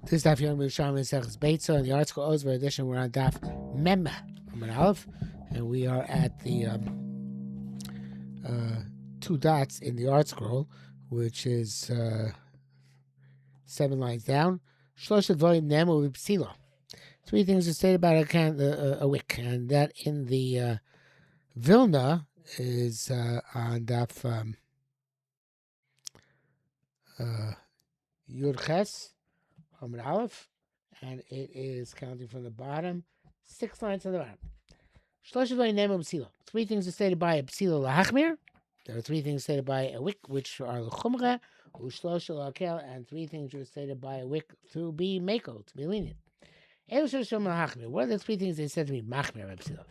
This is Daf Yerushalmi Beitzah, and the article Ozver edition. We're on Daf Mem Amud Aleph, and we are at the two dots in the art scroll, which is 7 lines down. Shlosh Dvarim Nemu B'Psila. 3 things are stated about a wick, and that in the Vilna is on Daf Yud Ches Amud Aleph, and it is counting from the bottom, 6 lines to the bottom. Shlosh Dvarim Nemu B'Psila. 3 things are stated by a Psila Lahachmir. There are 3 things stated by a wick, which are l'chumra, u'shlosh l'hakel, and 3 things are stated by a wick to be mako, to be lenient. What are the 3 things they said to be machmir by psila?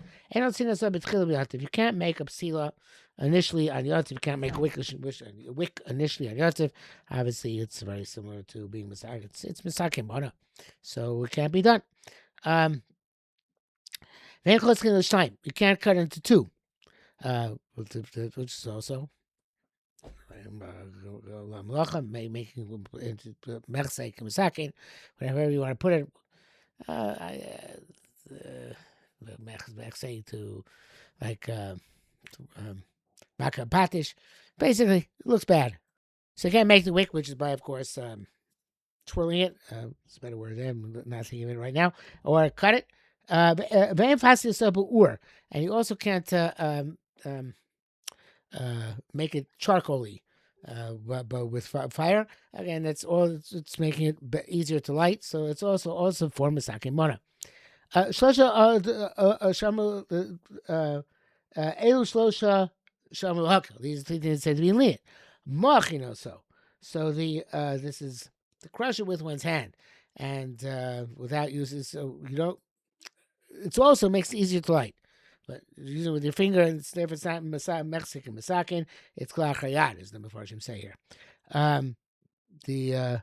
If you can't make a psila initially on yotiv, you can't make a wick initially on yotiv. Obviously, it's very similar to being misak. It's misakim bona, so it can't be done. You can't cut into 2. Which is also making into mersek misakin, whatever you want to put it. Mersek to like maka patish. Basically, it looks bad. So you can't make the wick, which is by, of course, twirling it. It's a better word than not thinking of it right now, or cut it. And you also can't make it charcoaly, but with fire. Again, that's all. It's making it easier to light. So it's also for misakim mona. These 3 things said to be lenient. So this is to crush it with one's hand and without using. So you don't. It also makes it easier to light. But using it with your finger, and therefore it's not Mexican misakin, it's klachayad, as the Mefarshim say here. The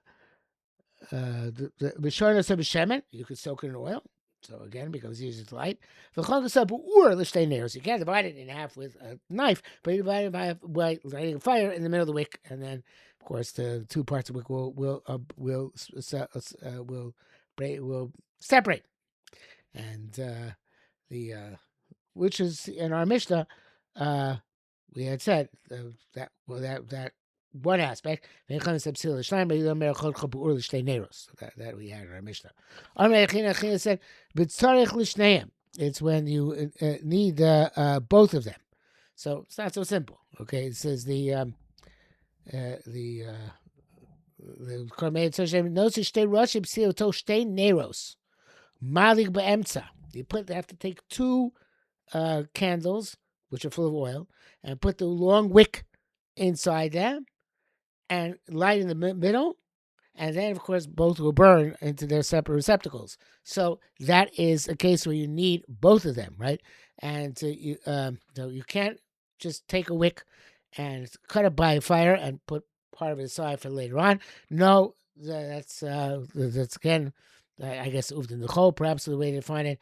b'shorna sub shemen, you could soak it in oil. So again, it becomes easier to light. V'chol sub ur l'shtei neiros. You can't divide it in half with a knife, but you divide it by lighting a fire in the middle of the wick, and then, of course, the 2 parts of the wick will separate. And which is in our Mishnah, we had said that one aspect that we had in our Mishnah. Said, it's when you need both of them. So it's not so simple. Okay, it says the you have to take 2 candles, which are full of oil, and put the long wick inside them and light in the middle, and then, of course, both will burn into their separate receptacles. So that is a case where you need both of them, right? And you can't just take a wick and cut it by fire and put part of it aside for later on. No, that's again, I guess uvd in the chol, perhaps the way to find it.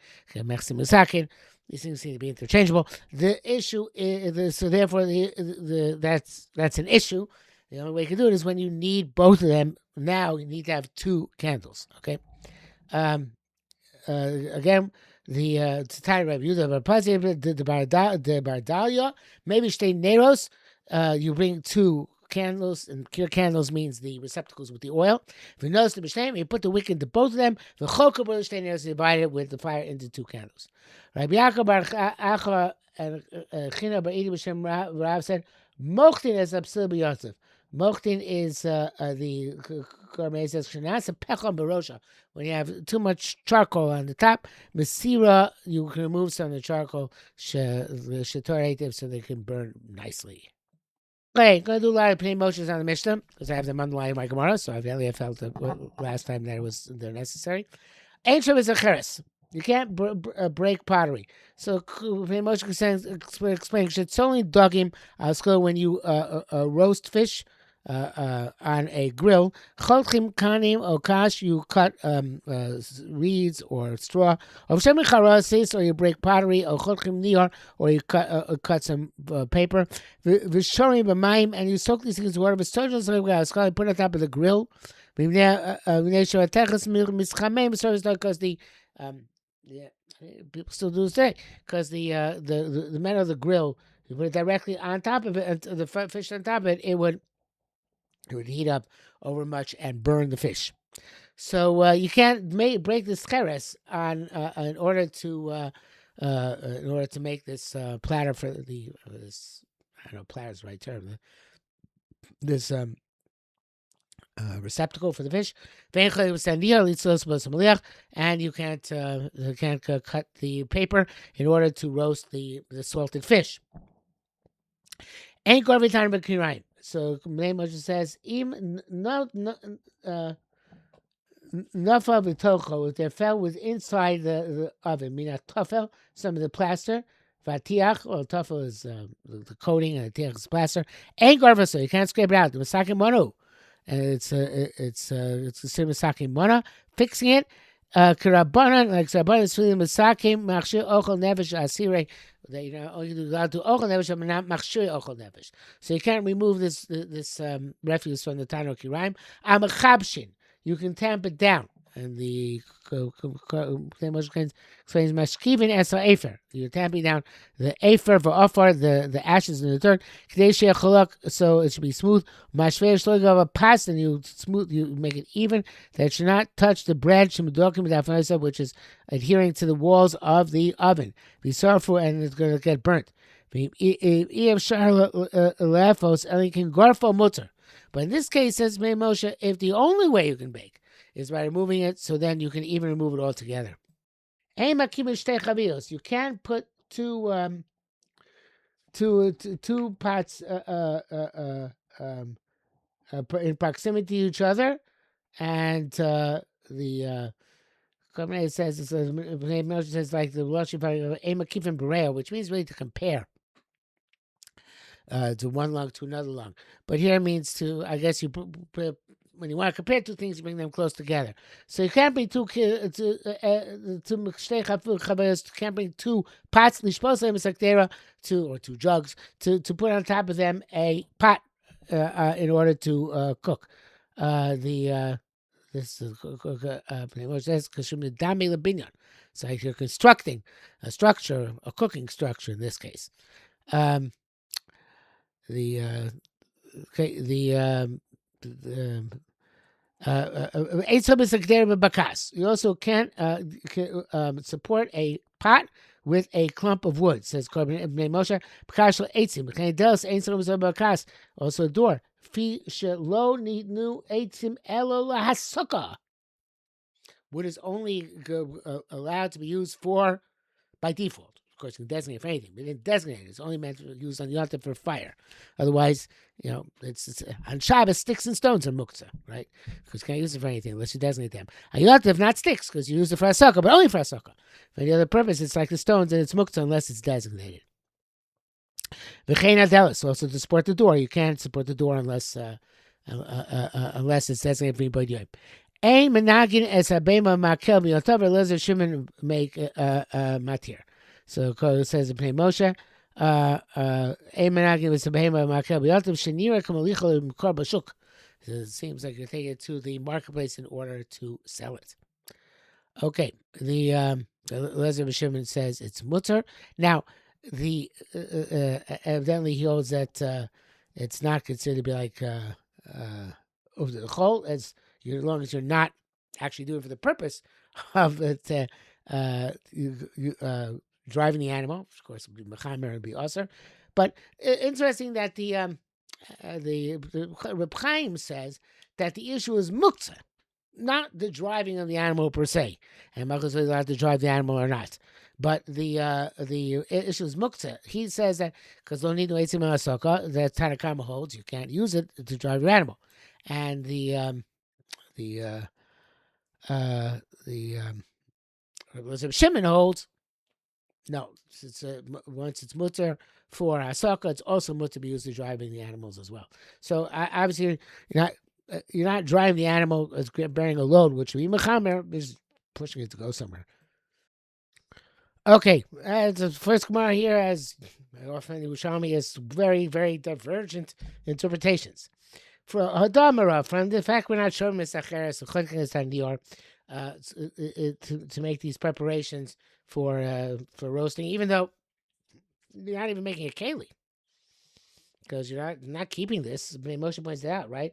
These things seem to be interchangeable. The issue is so therefore that's an issue. The only way you can do it is when you need both of them. Now you need to have 2 candles. Okay. Again, the Tzatari Rabbi Yehuda the Bardalia, maybe shtei neros. You bring 2 candles, and clear candles means the receptacles with the oil. If you notice the b'shteim, you put the wick into both of them. The chokah b'shteim is divided with the fire into 2 candles. Rabbi Yaakov Bar Acha and China Bar Idi b'shem Rav said, "Mochtin is absil b'yosef." Mochtin is the Kormei says shenasa pechon barosha. When you have too much charcoal on the top, mesira, you can remove some of the charcoal shetor so they can burn nicely. Okay, going to do a lot of plain motions on the Mishnah because I have them underlined in my Gemara, so I've only felt that last time that they're necessary. Ancient is a cheres. You can't break pottery. So plain motion explains it's only dogim when you roast fish on a grill. Cholchim kanim or kash, you cut reeds or straw. Or you break pottery. Or cholchim nior, or you cut some paper. Vishorim b'mayim, and you soak these things in water. Put it on top of the grill. Because the yeah, people still do this today because the metal of the grill, you put it directly on top of it, and the fish on top of it, it would heat up over much and burn the fish. So you can't break this cheres on in order to make this platter for this. I don't know, platter is the right term. This receptacle for the fish, and you can't cut the paper in order to roast the salted fish. Ain't every time but kirayim. So Moshe says, "Im no nafa b'tocho." If they fell with inside the oven, meaning tofel, some of the plaster. Vatiach, or tofel is the coating, and the tiach is plaster. Ain't garva, so you can't scrape it out. The masakim mono, and it's considered masakim mono. Fixing it, kirabanan, like Rabbanan is feeling masakim machshir ochel nefesh asire. That only allowed to ochel nefesh, but not machshir ochel nefesh. So you can't remove this refuse from the Tano Kiraim. Amachabshin, you can tamp it down. And the explains mashkivin es ha'efer. You're tamping down the efer v'ofar, the ashes in the dirt. So it should be smooth. Mashvei shloigav a pas, and you make it even. That it should not touch the bread which is adhering to the walls of the oven. Be sorrowful, and it's going to get burnt. But in this case, says Moshe, if the only way you can bake is by removing it, so then you can even remove it altogether. You can't put two pots in proximity to each other, and the It says like the Rosh Hashanah, which means really to compare to one lung to another lung. But here it means to, I guess, when you want to compare two things, you bring them close together. So you can't bring two pots, or two jugs, to put on top of them a pot in order to cook. This is so if you're constructing a structure, a cooking structure in this case. You also can't support a pot with a clump of wood, says Moshe. Also a door. Wood is only allowed to be used by default. Of course, you can designate for anything. We didn't designate it. It's only meant to be used on the altar for fire. Otherwise, it's on Shabbos, sticks and stones are muktzah, right? Because you can't use it for anything unless you designate them. On Yom not sticks, because you use it for a sukkah, but only for a sukkah. For any other purpose, it's like the stones, and it's muktzah unless it's designated. V'chein adelis, also to support the door. You can't support the door unless it's designated for anybody. Ein menagin es habema makel miyotav Eliezer Shimon make matir. So it says in Pnei Moshe, ein menagin es habema makel miyotav shenira kamalicha l'mkor b'shuk. It seems like you're taking it to the marketplace in order to sell it. Okay, the Eliezer Shimon says it's mutter. Now, the evidently he holds that it's not considered to be like over the chol, as long as you're not actually doing it for the purpose of it, driving the animal. Of course, it would be mechamer and be usher. But interesting that the Reb Chaim says that the issue is muktzah, not the driving of the animal per se, and Malchus is allowed to drive the animal or not. But the issue is muktzah. He says that because don't need to eitzim asaka, that Tanakama holds you can't use it to drive your animal, and the Shimon holds no. Once it's mutter for asaka, it's also mutter to be used to driving the animals as well. So obviously you're not driving the animal as bearing a load, which would be mechamer, is pushing it to go somewhere. Okay, the first Gemara here, as often Yerushalmi, is very, very divergent interpretations. for Hadamara, from the fact we're not sure Misacheres to make these preparations for roasting, even though you're not even making a keli, because you're not keeping this. Moshe points it out, right?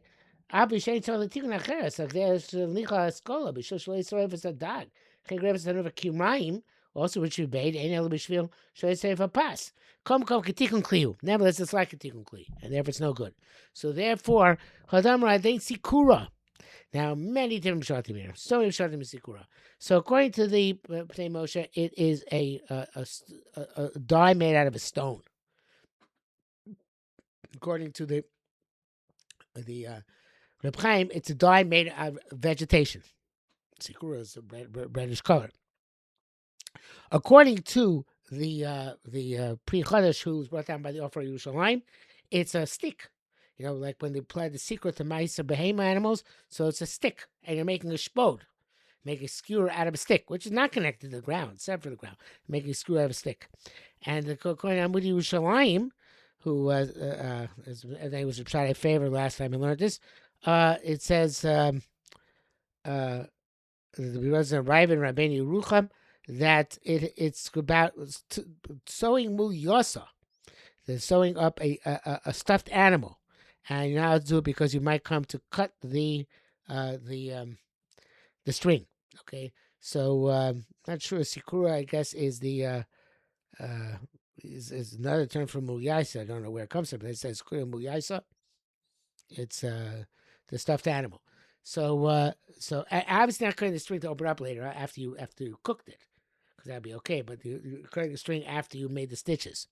Also, which you bade, ain't ela b'shvil shoy seif a pass. Kom ketikun kliu. Nevertheless, it's like a tikun kli, and therefore it's no good. So therefore, hadamra they sikura. Now, many different shatim here. So many shatim in sikura. So according to the Pnei Moshe, it is a dye made out of a stone. According to the Reb Chaim, it's a dye made out of vegetation. Sikura is a reddish color. According to the Pri Chodesh, who was brought down by the offer of Yerushalmi, it's a stick. You know, like when they applied the secret to mice or behema animals, so it's a stick, and you're making a shpod, making a skewer out of a stick, which is not connected to the ground, except for the ground, making a skewer out of a stick. And according to Amud Yerushalayim, who was, I think it was a Pshat favor last time I learned this, it says, the Rabbeinu Yerucham, that it's about sewing mul yosa. They're sewing up a stuffed animal, and you know how to do it because you might come to cut the string. Okay, so not sure. Sikura, I guess, is the is another term for mul yaisa. I don't know where it comes from, but it says mul yaisa. It's the stuffed animal. So obviously not cutting the string to open up later after you cooked it, because that'd be okay. But you're cutting the string after you made the stitches.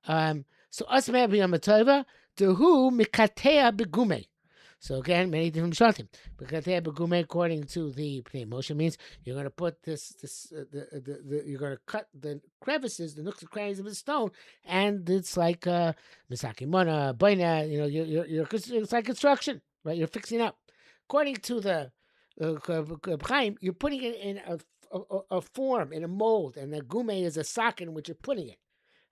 So asmei b'yamatova dehu mikatea begume. So again, many different shatim. Mikatea begume, according to the Pnei Moshe, means you're going to put you're going to cut the crevices, the nooks and crannies of the stone, and it's like misaki mona, boina. You know, it's like construction, right? You're fixing up. According to the Chaim, you're putting it in a form, in a mold, and the gume is a socket in which you're putting it,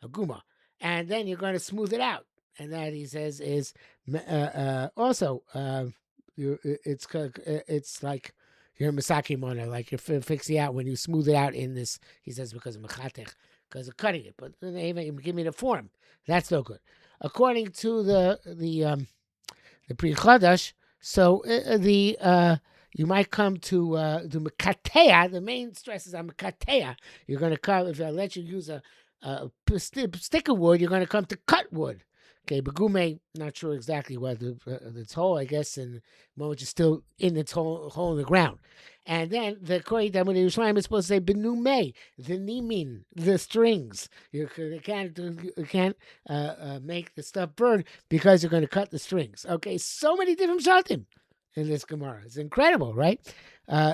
a guma, and then you're going to smooth it out. And that, he says, is also it's like you're misaki mona, like you're fixing out when you smooth it out in this. He says because of mechatech, because of cutting it, but then even give me the form. That's no good. According to the Pri Chodesh, so you might come to the mekateya. The main stress is on mekateya. You're going to come, if I let you use a stick of wood, you're going to come to cut wood. Okay, begume, not sure exactly what its hole, I guess, and the moment is still in its hole in the ground. And then the Kohen Talmud Yerushalayim is supposed to say benume, the nimin, the strings. You can't make the stuff burn because you're going to cut the strings. Okay, so many different shatim in this Gemara. It's incredible, right?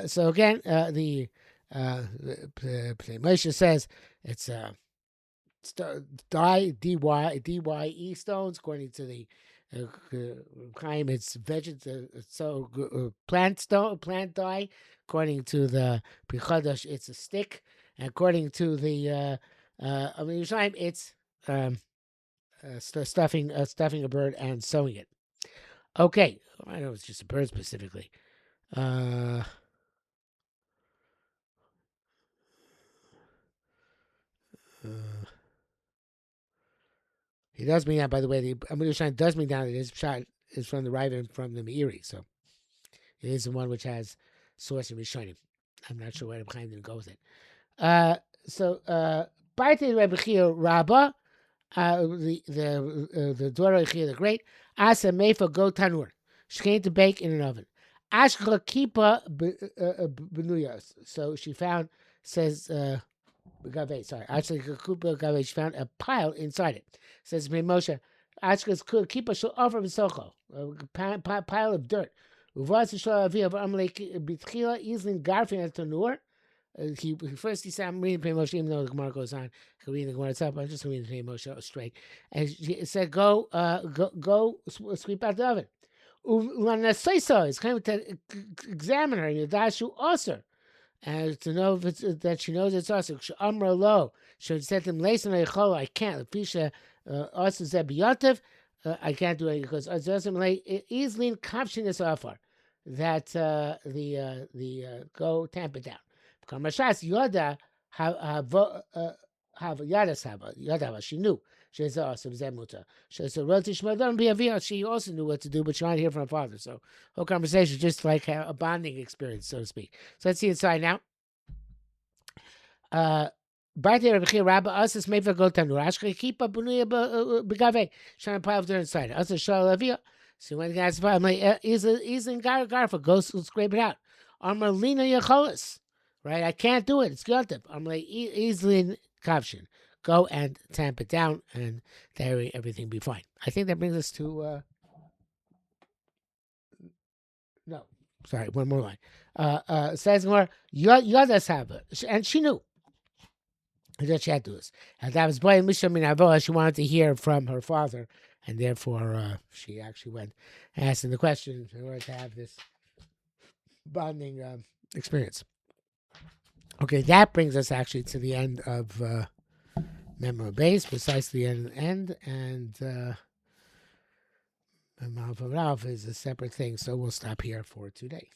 So again, the Moshe says it's dye stones, according to the Chaim, it's plant dye. According to the Pri Chodesh, it's a stick. And according to the Yerushalayim, it's stuffing a bird and sewing it. Okay, I know it's just a bird specifically. He does mean that, by the way. The Amud Yerushalayim does mean that his shot is from the Rive and from the Meiri, so it is the one which has source in Rishonim. I'm not sure where the Chaim didn't go with it. So Baite Rebbe Chia Rabba, the daughter of Chia the Great, Asa Mefa Go Tanur. She came to bake in an oven. Ashkala Kipa Benuyas. So she found, says Gave, sorry. Actually, Gave, she found a pile inside it. Says Moshe, Ashka's Kipa shall offer Socho, a pile of dirt. Uvas shall have Amalek Bitchila Islin Garfin at Tanur. He said, I'm reading Pnei Moshe, even though the Gemara goes on. I can read the Gemara itself. I'm just reading Pnei Moshe straight. And he said, go sweep out the oven. It's kind of to examine her. Yadashu Oser. And to know that she knows it's Oser. Amra lo. She said to him, I can't. Fisha Oser Zebiyotov. I can't do it because it doesn't like easily caption this offer that the go tamp it down. Kamashas Yoda have Yadas have Yoda. She knew. She said, "Oh, so Zemuta." She said, "Well, Tishma, don't be a via." She also knew what to do, but she wanted to hear from her father. So whole conversation just like a bonding experience, so to speak. So let's see inside now. Bartei Rabbi Chia Rabba Asas Mefa Go Tanur Ashke Kipa Bunuya Begave Shana Pile of inside Asas Shalavia. So when guys I'm like is in Garfa go scrape it out. Armalina Yacholis. Right, I can't do it. It's Yontif. I'm like easily in Kavshin. Go and tamp it down, and there everything be fine. I think that brings us to no, sorry, one more line. Says more Yodas have it, and she knew. That she had to do this. And that was boy Misha Minavoa. She wanted to hear from her father, and therefore she actually went asking the question in order to have this bonding experience. Okay, that brings us actually to the end of Memory Base, precisely the end, and Ralph is a separate thing, so we'll stop here for today.